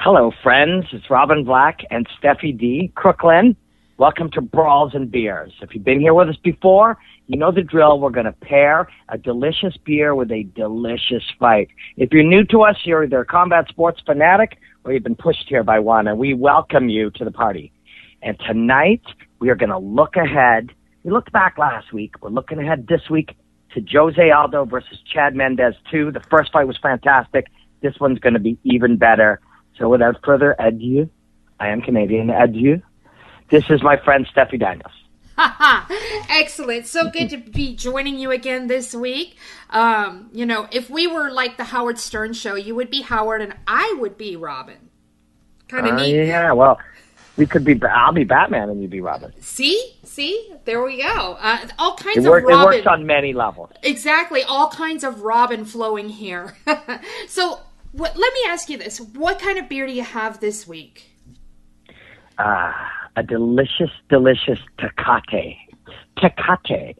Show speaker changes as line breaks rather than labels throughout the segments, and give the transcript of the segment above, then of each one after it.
Hello, friends. It's Robin Black and Steffi D. Crooklyn. Welcome to Brawls Beers. If you've been here with us before, you know the drill. We're going to pair a delicious beer with a delicious fight. If you're new to us, you're either a combat sports fanatic or you've been pushed here by one, and we welcome you to the party. And tonight, we are going to look ahead. We looked back last week. We're looking ahead this week to Jose Aldo versus Chad Mendes 2. The first fight was fantastic. This one's going to be even better. So without further ado, I am Canadian. Adieu. This is my friend Steffi Daniels.
Excellent. So good to be joining you again this week. If we were like the Howard Stern show, you would be Howard and I would be Robin. Kind of neat.
Yeah, well, we could be. I'll be Batman and you'd be Robin.
See, there we go. All kinds of Robin.
It works on many levels.
Exactly, all kinds of Robin flowing here. So, let me ask you this: what kind of beer do you have this week?
A delicious Tecate. Tecate.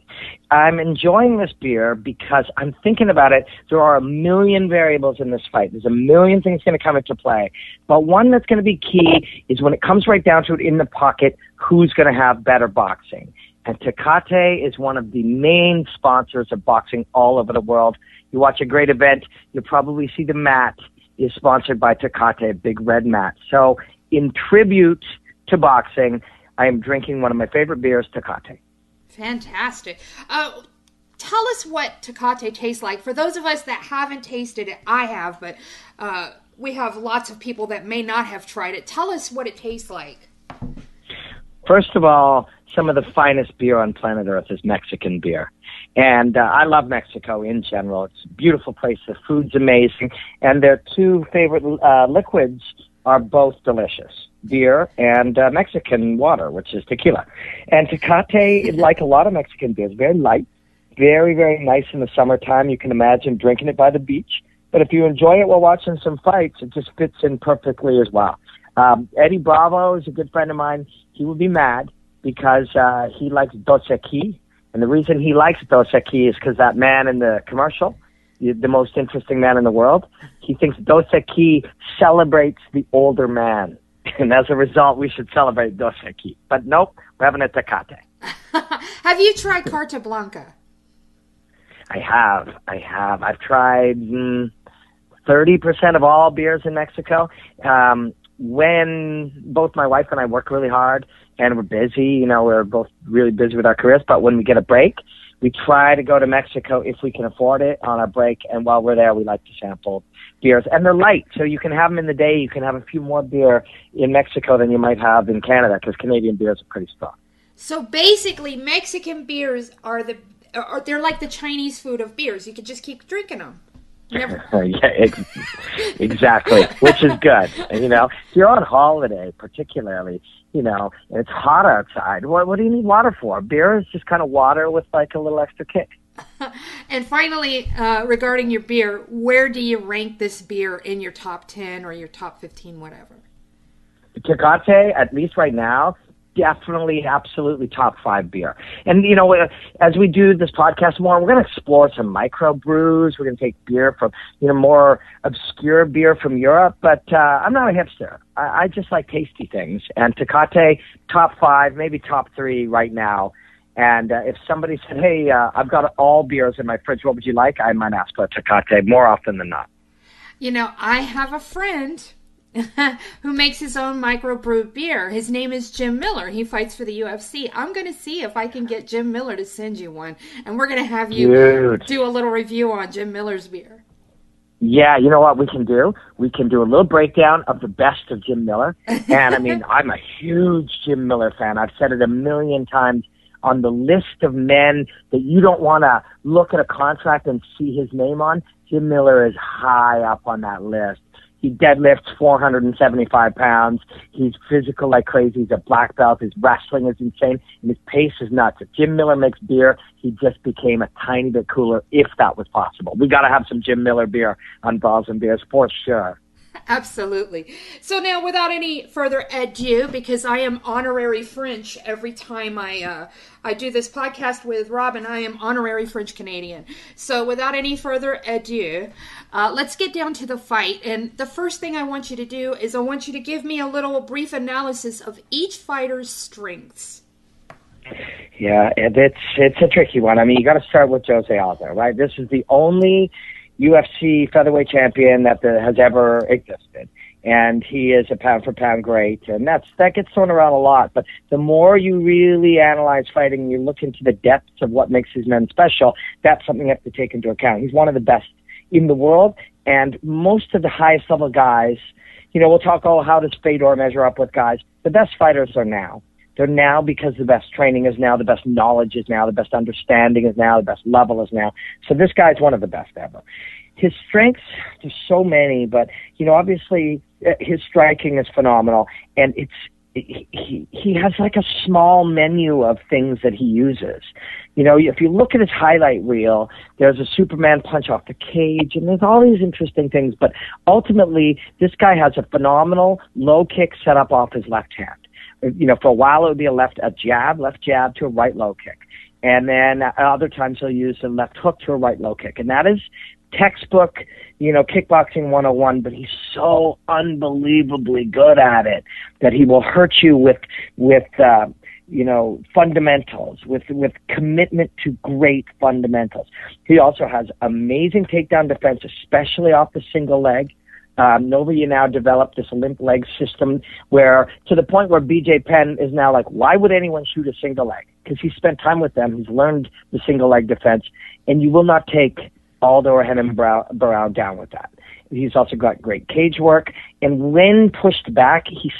I'm enjoying this beer because I'm thinking about it. There are a million variables in this fight. There's a million things going to come into play. But one that's going to be key is when it comes right down to it in the pocket, who's going to have better boxing. And Tecate is one of the main sponsors of boxing all over the world. You watch a great event, you'll probably see the mat is sponsored by Tecate, a big red mat. So in tribute to boxing, I am drinking one of my favorite beers, Tecate.
Fantastic. Tell us what Tecate tastes like. For those of us that haven't tasted it, I have, but we have lots of people that may not have tried it. Tell us what it tastes like.
First of all, some of the finest beer on planet Earth is Mexican beer. And I love Mexico in general. It's a beautiful place. The food's amazing. And their two favorite liquids are both delicious. Beer and Mexican water, which is tequila. And Tecate, like a lot of Mexican beers, very light, very, very nice in the summertime. You can imagine drinking it by the beach. But if you enjoy it while watching some fights, it just fits in perfectly as well. Eddie Bravo is a good friend of mine. He would be mad because he likes Dos Equis. And the reason he likes Dos Equis is because that man in the commercial, the most interesting man in the world, he thinks Dos Equis celebrates the older man. And as a result, we should celebrate Dos Equis. But nope, we're having a Tecate.
Have you tried Carta Blanca?
I have. I've tried 30% of all beers in Mexico. When both my wife and I work really hard and we're busy, we're both really busy with our careers, but when we get a break, we try to go to Mexico if we can afford it on our break, and while we're there, we like to sample beers. And they're light, so you can have them in the day. You can have a few more beer in Mexico than you might have in Canada, because Canadian beers are pretty strong.
So basically, Mexican beers they're like the Chinese food of beers. You could just keep drinking them.
Yeah, exactly, which is good. If you're on holiday, particularly, and it's hot outside, what do you need water for? Beer is just kind of water with like a little extra kick.
And finally, regarding your beer, where do you rank this beer in your top 10 or your top 15, whatever?
Tecate, at least right now, definitely, absolutely top 5 beer. And, as we do this podcast more, we're going to explore some microbrews. We're going to take beer from, more obscure beer from Europe. But I'm not a hipster. I just like tasty things. And Tecate, top 5, maybe top 3 right now. And if somebody said, hey, I've got all beers in my fridge, what would you like? I might ask for a Tecate more often than not.
I have a friend who makes his own microbrewed beer. His name is Jim Miller. He fights for the UFC. I'm going to see if I can get Jim Miller to send you one. And we're going to have you do a little review on Jim Miller's beer.
Yeah, you know what we can do? We can do a little breakdown of the best of Jim Miller. And, I'm a huge Jim Miller fan. I've said it a million times. On the list of men that you don't want to look at a contract and see his name on, Jim Miller is high up on that list. He deadlifts 475 pounds. He's physical like crazy. He's a black belt. His wrestling is insane. And his pace is nuts. If Jim Miller makes beer, he just became a tiny bit cooler, if that was possible. We got to have some Jim Miller beer on Brawls Beers for sure.
Absolutely. So now, without any further ado, because I am honorary French every time I do this podcast with Robin, I am honorary French Canadian. So without any further ado, let's get down to the fight. And the first thing I want you to do is I want you to give me a little brief analysis of each fighter's strengths.
Yeah, it's a tricky one. I mean, you got to start with Jose Aldo, right? This is the only UFC featherweight champion that has ever existed, and he is a pound-for-pound great, and that gets thrown around a lot. But the more you really analyze fighting, you look into the depths of what makes these men special, that's something you have to take into account. He's one of the best in the world, and most of the highest-level guys, we'll talk, how does Fedor measure up with guys? The best fighters are now. They're now because the best training is now, the best knowledge is now, the best understanding is now, the best level is now. So this guy's one of the best ever. His strengths, there's so many, but, obviously his striking is phenomenal. And he has like a small menu of things that he uses. If you look at his highlight reel, there's a Superman punch off the cage, and there's all these interesting things. But ultimately, this guy has a phenomenal low kick set up off his left hand. For a while it would be a left jab to a right low kick. And then other times he'll use a left hook to a right low kick. And that is textbook, kickboxing 101, but he's so unbelievably good at it that he will hurt you with fundamentals, with commitment to great fundamentals. He also has amazing takedown defense, especially off the single leg. Nova now developed this limp leg system to the point where BJ Penn is now like, why would anyone shoot a single leg? Because he spent time with them. He's learned the single leg defense, and you will not take Aldo or Renan Barão down with that. He's also got great cage work, and when pushed back, he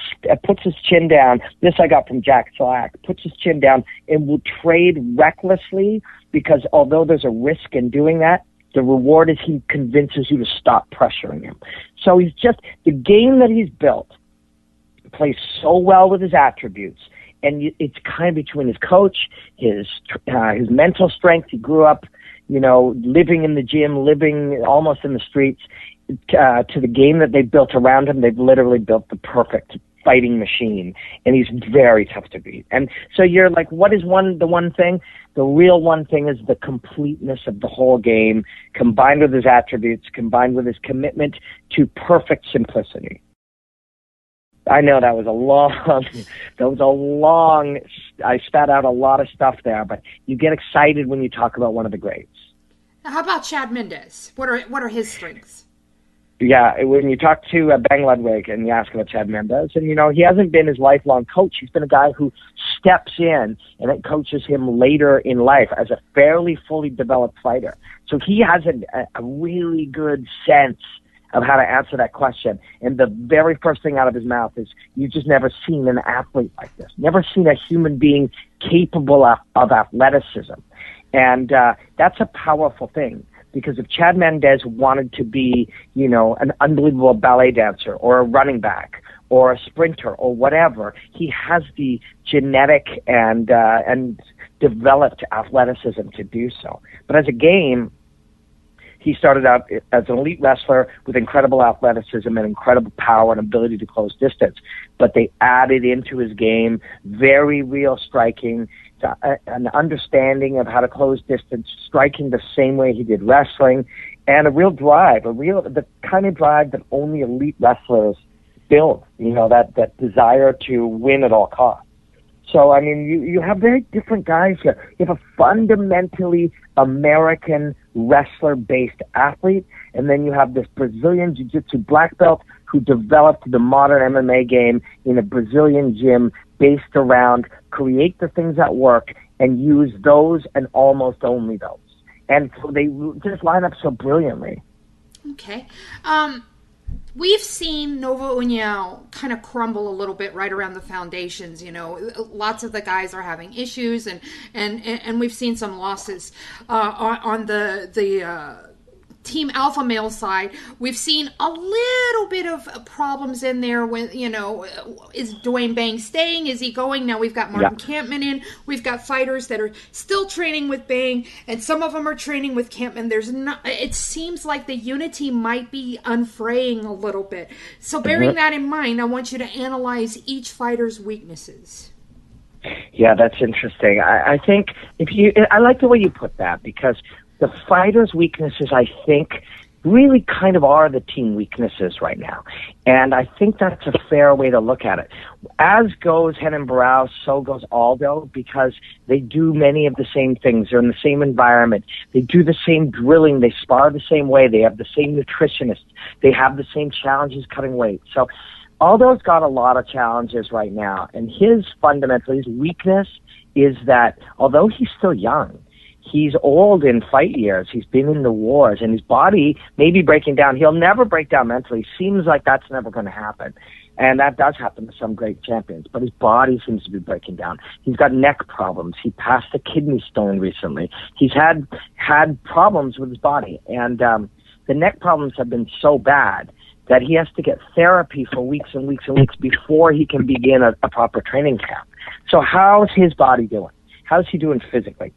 puts his chin down. This I got from Jack Slack. Puts his chin down and will trade recklessly, because although there's a risk in doing that, the reward is he convinces you to stop pressuring him. So the game that he's built plays so well with his attributes. And it's kind of between his coach, his mental strength. He grew up, living in the gym, living almost in the streets, to the game that they've built around him. They've literally built the perfect fighting machine, and he's very tough to beat. And so you're like, what is the one thing? The real one thing is the completeness of the whole game, combined with his attributes, combined with his commitment to perfect simplicity. I know that was I spat out a lot of stuff there, but you get excited when you talk about one of the greats.
How about Chad Mendes? What are his strengths?
Yeah, when you talk to Bang Ludwig and you ask about Chad Mendes, and he hasn't been his lifelong coach. He's been a guy who steps in and then coaches him later in life as a fairly fully developed fighter. So he has a really good sense of how to answer that question. And the very first thing out of his mouth is, you've just never seen an athlete like this, never seen a human being capable of athleticism. And that's a powerful thing. Because if Chad Mendes wanted to be, an unbelievable ballet dancer or a running back or a sprinter or whatever, he has the genetic and developed athleticism to do so. But as a game, he started out as an elite wrestler with incredible athleticism and incredible power and ability to close distance. But they added into his game very real striking, an understanding of how to close distance, striking the same way he did wrestling, and a real drive, the kind of drive that only elite wrestlers build, that desire to win at all costs. So, I mean, you have very different guys here. You have a fundamentally American wrestler-based athlete, and then you have this Brazilian Jiu-Jitsu black belt who developed the modern MMA game in a Brazilian gym based around create the things that work and use those and almost only those. And so they just line up so brilliantly.
Okay. We've seen Nova União kind of crumble a little bit right around the foundations. Lots of the guys are having issues, and we've seen some losses on the Team Alpha Male side, we've seen a little bit of problems in there with, is Dwayne Bang staying? Is he going? Now we've got Martin Campman in. We've got fighters that are still training with Bang, and some of them are training with Campman. It seems like the unity might be unfraying a little bit. So bearing that in mind, I want you to analyze each fighter's weaknesses.
Yeah, that's interesting. I think I like the way you put that, because the fighters' weaknesses, I think, really kind of are the team weaknesses right now. And I think that's a fair way to look at it. As goes Renan Barão, so goes Aldo, because they do many of the same things. They're in the same environment. They do the same drilling. They spar the same way. They have the same nutritionist. They have the same challenges cutting weight. So Aldo's got a lot of challenges right now. And his weakness is that although he's still young, he's old in fight years. He's been in the wars, and his body may be breaking down. He'll never break down mentally. Seems like that's never going to happen. And that does happen to some great champions. But his body seems to be breaking down. He's got neck problems. He passed a kidney stone recently. He's had problems with his body. And the neck problems have been so bad that he has to get therapy for weeks and weeks and weeks before he can begin a proper training camp. So how's his body doing? How's he doing physically?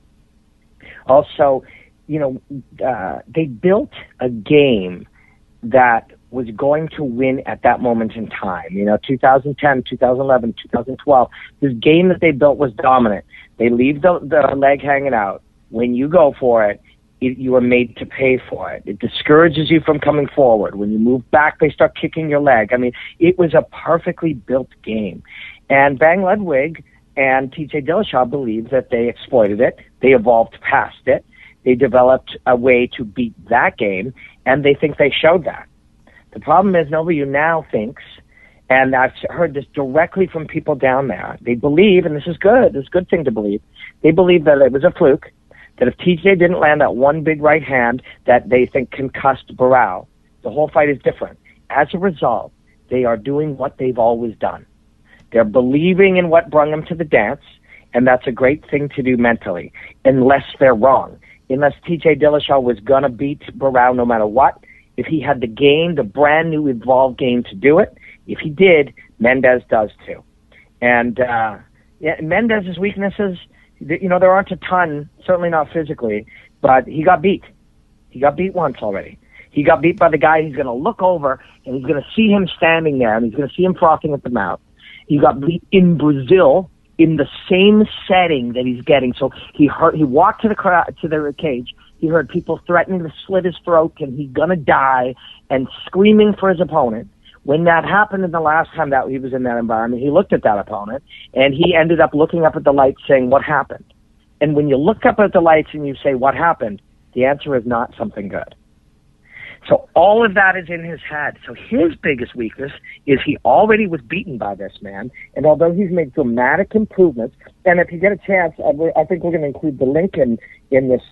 Also, they built a game that was going to win at that moment in time. 2010, 2011, 2012, this game that they built was dominant. They leave the leg hanging out. When you go for it, you are made to pay for it. It discourages you from coming forward. When you move back, they start kicking your leg. I mean, it was a perfectly built game. And Bang Ludwig and TJ Dillashaw believe that they exploited it. They evolved past it. They developed a way to beat that game, and they think they showed that. The problem is nobody now thinks, and I've heard this directly from people down there, they believe, and this is good, it's a good thing to believe, they believe that it was a fluke, that if TJ didn't land that one big right hand that they think concussed Barão, the whole fight is different. As a result, they are doing what they've always done. They're believing in what brought them to the dance, and that's a great thing to do mentally, unless they're wrong. Unless TJ Dillashaw was going to beat Barão no matter what, if he had the game, the brand new evolved game to do it, if he did, Mendes does too. And Mendez's weaknesses, there aren't a ton, certainly not physically, but he got beat. He got beat once already. He got beat by the guy who's going to look over, and he's going to see him standing there, and he's going to see him frothing at the mouth. He got beat in Brazil in the same setting that he's getting. So he walked to the cage. He heard people threatening to slit his throat, and he's going to die, and screaming for his opponent. When that happened in the last time that he was in that environment, he looked at that opponent, and he ended up looking up at the lights saying, what happened? And when you look up at the lights and you say, what happened? The answer is not something good. So all of that is in his head. So his biggest weakness is he already was beaten by this man, and although he's made dramatic improvements, and if you get a chance, I think we're going to include the link in this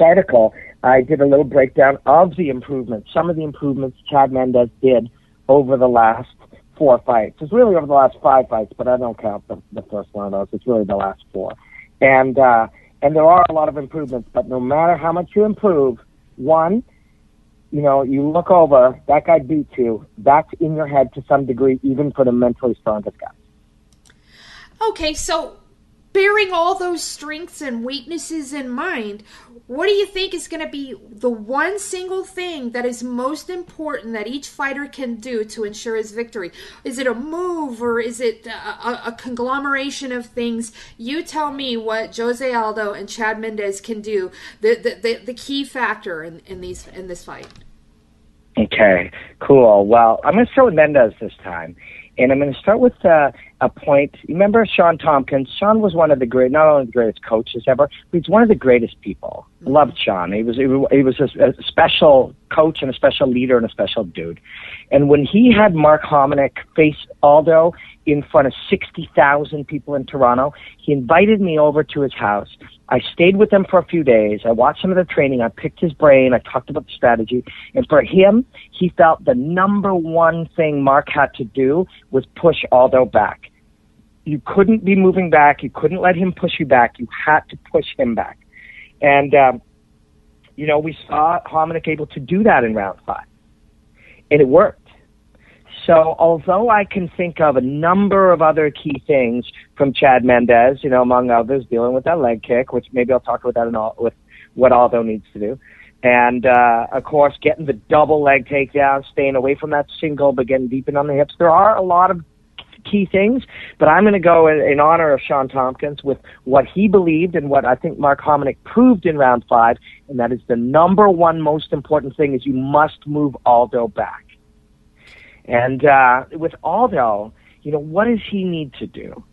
article. I did a little breakdown of the improvements, some of the improvements Chad Mendes did over the last 4 fights. It's really over the last 5 fights, but I don't count the first one of those. It's really the last 4. And there are a lot of improvements, but no matter how much you improve, one, you look over, that guy beat you, that's in your head to some degree, even for the mentally strongest guys.
Okay, so bearing all those strengths and weaknesses in mind, what do you think is going to be the one single thing that is most important that each fighter can do to ensure his victory? Is it a move, or is it a conglomeration of things? You tell me what Jose Aldo and Chad Mendes can do, the key factor in this fight.
Okay, cool. Well, I'm going to start with Mendes this time. And I'm going to start with a point. You remember Sean Tompkins? Sean was one of the not only the greatest coaches ever, but he's one of the greatest people. I loved Sean. He was a special coach and a special leader and a special dude. And when he had Mark Hominick face Aldo in front of 60,000 people in Toronto, he invited me over to his house. I stayed with him for a few days. I watched some of the training. I picked his brain. I talked about the strategy. And for him, he felt the number one thing Mark had to do was push Aldo back. You couldn't be moving back. You couldn't let him push you back. You had to push him back. And we saw Hominick able to do that in round 5, and it worked. So although I can think of a number of other key things from Chad Mendes, among others, dealing with that leg kick, which maybe I'll talk about that with what Aldo needs to do. And, of course, getting the double leg takedown, staying away from that single, but getting deep in on the hips. There are a lot of key things, but I'm going to go in honor of Sean Tompkins with what he believed and what I think Mark Hominick proved in round 5, and that is the number one most important thing is you must move Aldo back. And with Aldo, what does he need to do?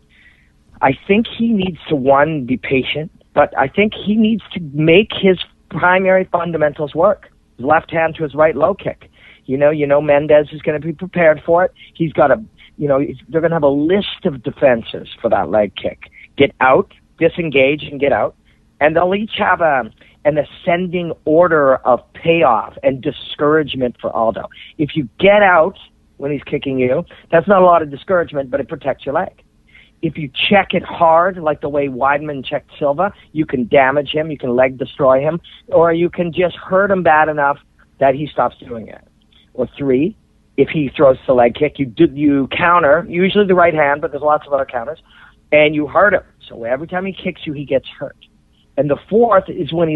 I think he needs to, one, be patient, but I think he needs to make his primary fundamentals work. His left hand to his right low kick. Mendes is going to be prepared for it. He's got they're going to have a list of defenses for that leg kick. Get out, disengage, and get out. And they'll each have an ascending order of payoff and discouragement for Aldo. If you get out when he's kicking you, that's not a lot of discouragement, but it protects your leg. If you check it hard, like the way Weidman checked Silva, you can damage him, you can leg destroy him, or you can just hurt him bad enough that he stops doing it. Or 3, if he throws the leg kick, you counter, usually the right hand, but there's lots of other counters, and you hurt him. So every time he kicks you, he gets hurt. And the 4th is when he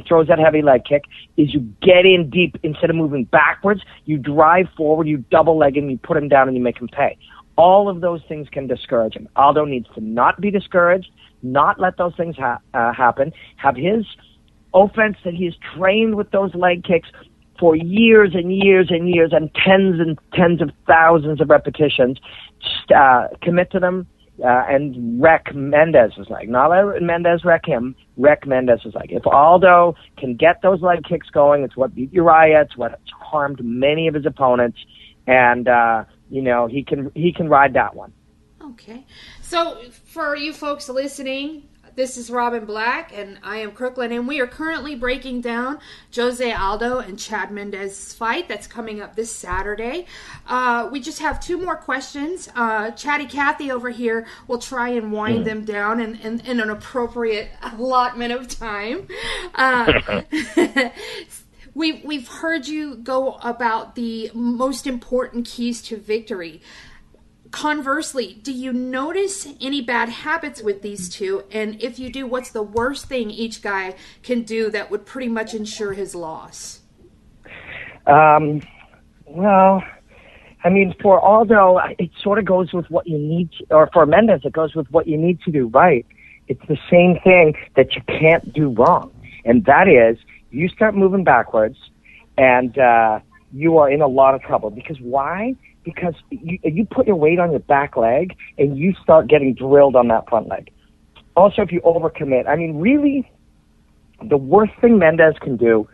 throws that heavy leg kick, is you get in deep. Instead of moving backwards, you drive forward, you double leg him, you put him down, and you make him pay. All of those things can discourage him. Aldo needs to not be discouraged, not let those things happen, have his offense that he has trained with those leg kicks for years and years and years and tens of thousands of repetitions, commit to them, and wreck Mendez's leg. Not let Mendez wreck him, wreck Mendez's leg. If Aldo can get those leg kicks going, it's what beat Uriah, it's what harmed many of his opponents, and he can ride that one.
Okay. So for you folks listening, this is Robin Black, and I am Crooklyn, and we are currently breaking down Jose Aldo and Chad Mendez's fight that's coming up this Saturday. We just have 2 more questions. Chatty Cathy over here will try and wind them down in an appropriate allotment of time. We've heard you go about the most important keys to victory. Conversely, do you notice any bad habits with these 2? And if you do, what's the worst thing each guy can do that would pretty much ensure his loss?
Well, for Aldo, it sort of goes with what you need, or for Mendes, it goes with what you need to do right. It's the same thing that you can't do wrong. And that is, you start moving backwards, and you are in a lot of trouble. Because why? Because you put your weight on your back leg, and you start getting drilled on that front leg. Also, if you overcommit, really, the worst thing Mendes can do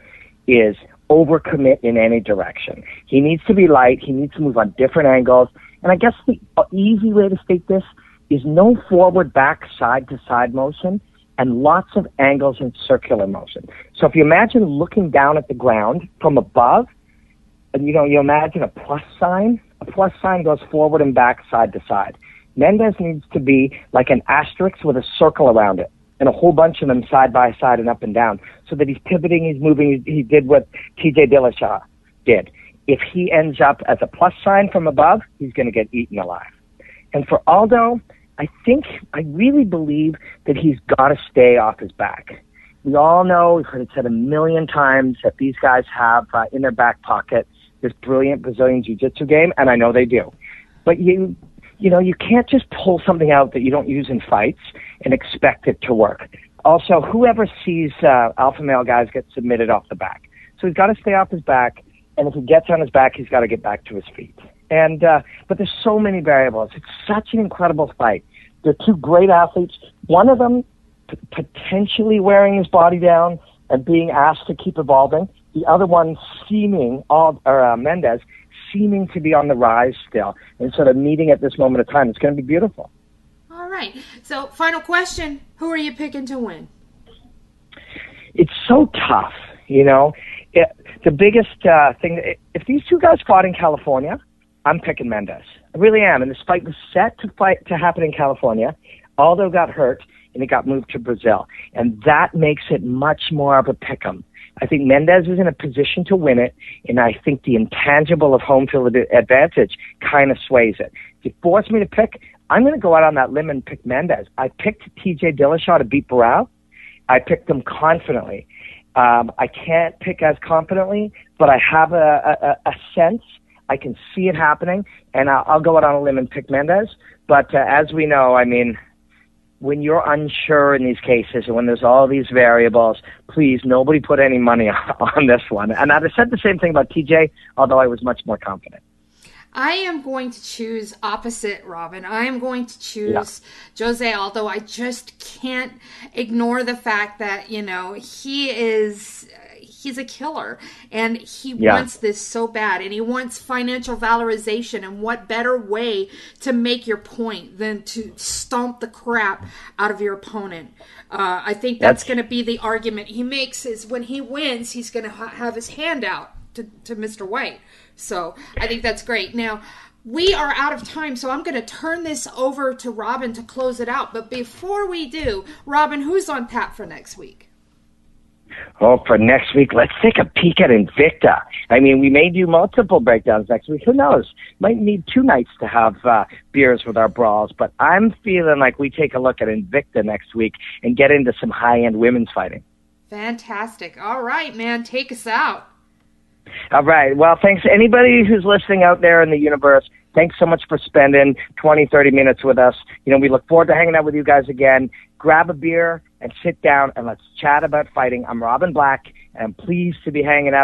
is overcommit in any direction. He needs to be light. He needs to move on different angles. And I guess the easy way to state this is no forward, back, side-to-side motion, and lots of angles in circular motion. So if you imagine looking down at the ground from above, and you imagine a plus sign goes forward and back, side to side. Mendes needs to be like an asterisk with a circle around it, and a whole bunch of them side by side and up and down, so that he's pivoting, he's moving. He did what TJ Dillashaw did. If he ends up as a plus sign from above, he's going to get eaten alive. And for Aldo, I really believe that he's got to stay off his back. We all know, we've heard it said a million times, that these guys have in their back pocket this brilliant Brazilian Jiu-Jitsu game, and I know they do. But you can't just pull something out that you don't use in fights and expect it to work. Also, whoever sees alpha male guys get submitted off the back. So he's got to stay off his back, and if he gets on his back, he's got to get back to his feet. And but there's so many variables. It's such an incredible fight. They're 2 great athletes. One of them potentially wearing his body down and being asked to keep evolving. The other one Mendes seeming to be on the rise still, and sort of meeting at this moment of time. It's going to be beautiful.
All right. So, final question: who are you picking to win?
It's so tough, the biggest thing. If these 2 guys fought in California, I'm picking Mendes. I really am. And this fight was set to happen in California. Aldo got hurt. and it got moved to Brazil. And that makes it much more of a pick'em. I think Mendez is in a position to win it, and I think the intangible of home field advantage kind of sways it. If you force me to pick, I'm going to go out on that limb and pick Mendez. I picked T.J. Dillashaw to beat Barao. I picked him confidently. I can't pick as confidently, but I have a sense. I can see it happening, and I'll go out on a limb and pick Mendez. But as we know, I mean, when you're unsure in these cases and when there's all these variables, please, nobody put any money on this one. And I'd have said the same thing about TJ, although I was much more confident.
I am going to choose opposite, Robin. I am going to choose Jose Aldo. I just can't ignore the fact that, you know, he's a killer, and he wants this so bad, and he wants financial valorization, and what better way to make your point than to stomp the crap out of your opponent. I think that's going to be the argument he makes, is when he wins, he's going to have his hand out to Mr. White. So I think that's great. Now, we are out of time, so I'm going to turn this over to Robin to close it out. But before we do, Robin, who's on tap for next week?
Oh, for next week, let's take a peek at Invicta. I mean, we may do multiple breakdowns next week. Who knows? Might need 2 nights to have beers with our brawls. But I'm feeling like we take a look at Invicta next week and get into some high-end women's fighting.
Fantastic. All right, man. Take us out.
All right. Well, thanks to anybody who's listening out there in the universe. Thanks so much for spending 20, 30 minutes with us. You know, we look forward to hanging out with you guys again. Grab a beer and sit down and let's chat about fighting. I'm Robin Black, and I'm pleased to be hanging out